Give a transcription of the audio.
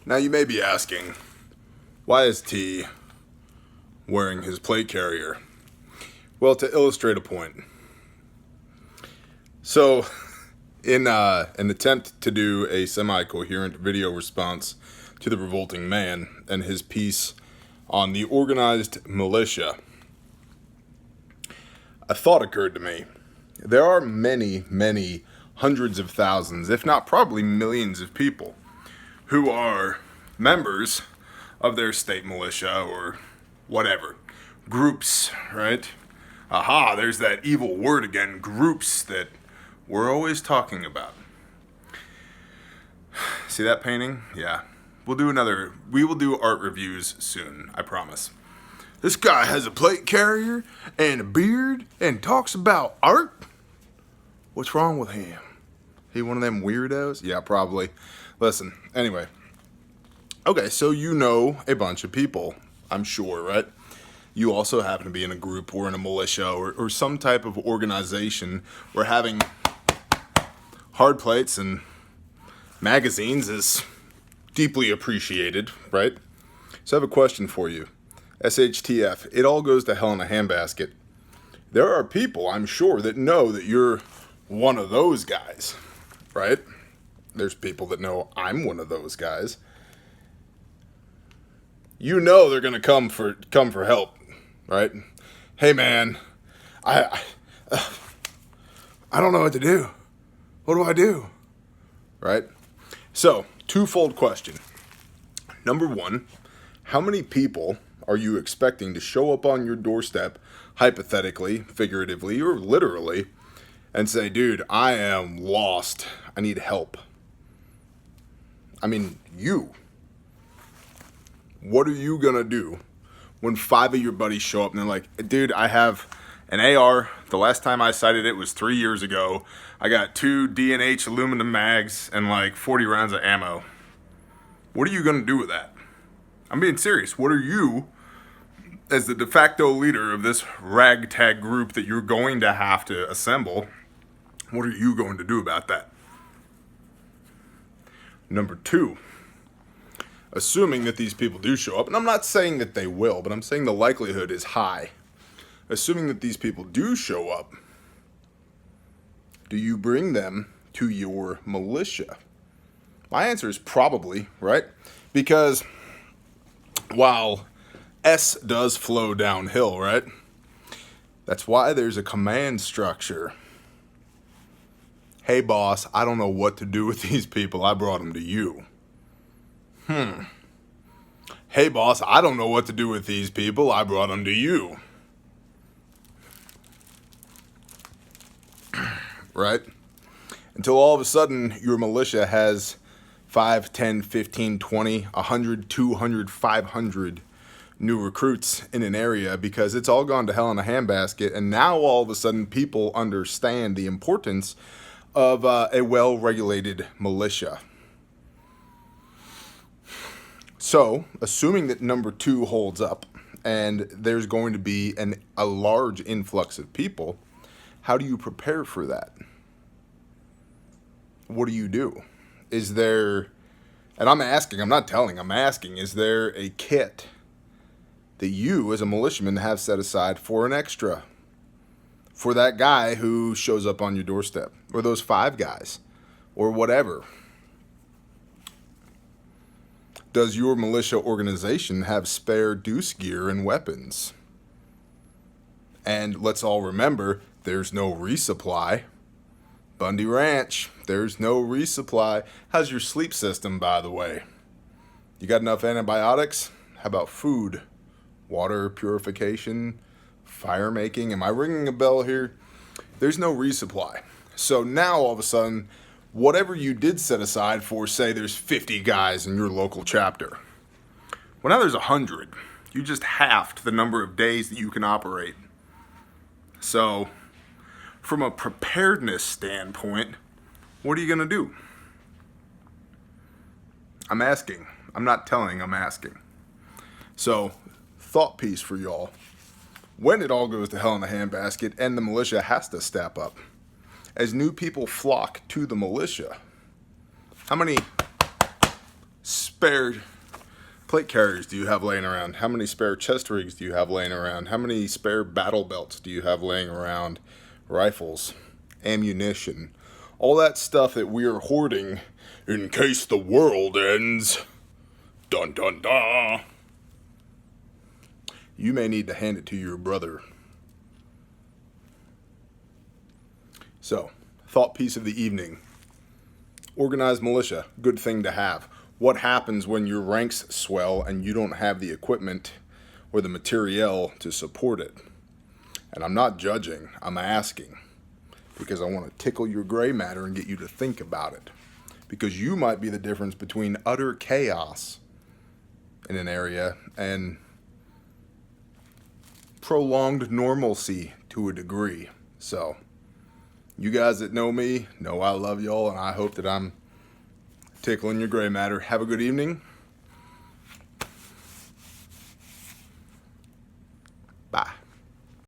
Now you may be asking, why is T wearing his plate carrier? Well, to illustrate a point. So, in an attempt to do a semi-coherent video response to the Revolting Man and his piece on the organized militia, a thought occurred to me. There are many, many hundreds of thousands, if not probably millions of people who are members of their state militia or whatever. Groups, right? Aha, there's that evil word again, groups, that we're always talking about. See that painting? Yeah. We will do art reviews soon, I promise. This guy has a plate carrier and a beard and talks about art? What's wrong with him? He one of them weirdos? Yeah, probably. Listen, anyway. Okay, so you know a bunch of people, I'm sure, right? You also happen to be in a group or in a militia or some type of organization where having hard plates and magazines is deeply appreciated, right? So I have a question for you. SHTF, it all goes to hell in a handbasket. There are people, I'm sure, that know that you're one of those guys, right? There's people that know I'm one of those guys. You know they're gonna come for help, right? Hey man, I don't know what to do. What do I do? Right? So, twofold question. Number one, how many people are you expecting to show up on your doorstep, hypothetically, figuratively, or literally, and say, dude, I am lost. I need help. I mean, you. What are you gonna do when 5 of your buddies show up and they're like, dude, I have an AR. The last time I sighted it was 3 years ago. I got 2 D&H aluminum mags and like 40 rounds of ammo. What are you gonna do with that? I'm being serious. What are you, as the de facto leader of this ragtag group that you're going to have to assemble, what are you going to do about that? Number two, assuming that these people do show up, and I'm not saying that they will, but I'm saying the likelihood is high. Assuming that these people do show up, do you bring them to your militia? My answer is probably, right? Because while S does flow downhill, right? That's why there's a command structure. Hey boss, I don't know what to do with these people. I brought them to you. Hey boss, I don't know what to do with these people. I brought them to you. Right? Until all of a sudden your militia has 5, 10, 15, 20, 100, 200, 500 new recruits in an area because it's all gone to hell in a handbasket, and now all of a sudden people understand the importance of a well-regulated militia. So, assuming that number 2 holds up and there's going to be a large influx of people, how do you prepare for that? What do? Is there, and I'm asking, I'm not telling, I'm asking, is there a kit that you as a militiaman have set aside for an extra? For that guy who shows up on your doorstep, or those 5 guys, or whatever. Does your militia organization have spare deuce gear and weapons? And let's all remember, there's no resupply. Bundy Ranch, there's no resupply. How's your sleep system, by the way? You got enough antibiotics? How about food? Water purification? Fire making? Am I ringing a bell here? There's no resupply. So now all of a sudden, whatever you did set aside for, say there's 50 guys in your local chapter. Well, now there's 100. You just halved the number of days that you can operate. So, from a preparedness standpoint, what are you going to do? I'm asking. I'm not telling, I'm asking. So, thought piece for y'all. When it all goes to hell in a handbasket and the militia has to step up, as new people flock to the militia, how many spare plate carriers do you have laying around? How many spare chest rigs do you have laying around? How many spare battle belts do you have laying around? Rifles, ammunition, all that stuff that we are hoarding in case the world ends. Dun dun dun. You may need to hand it to your brother. So, thought piece of the evening. Organized militia, good thing to have. What happens when your ranks swell and you don't have the equipment or the materiel to support it? And I'm not judging, I'm asking. Because I want to tickle your gray matter and get you to think about it. Because you might be the difference between utter chaos in an area and prolonged normalcy to a degree. So, you guys that know me know I love y'all, and I hope that I'm tickling your gray matter. Have a good evening.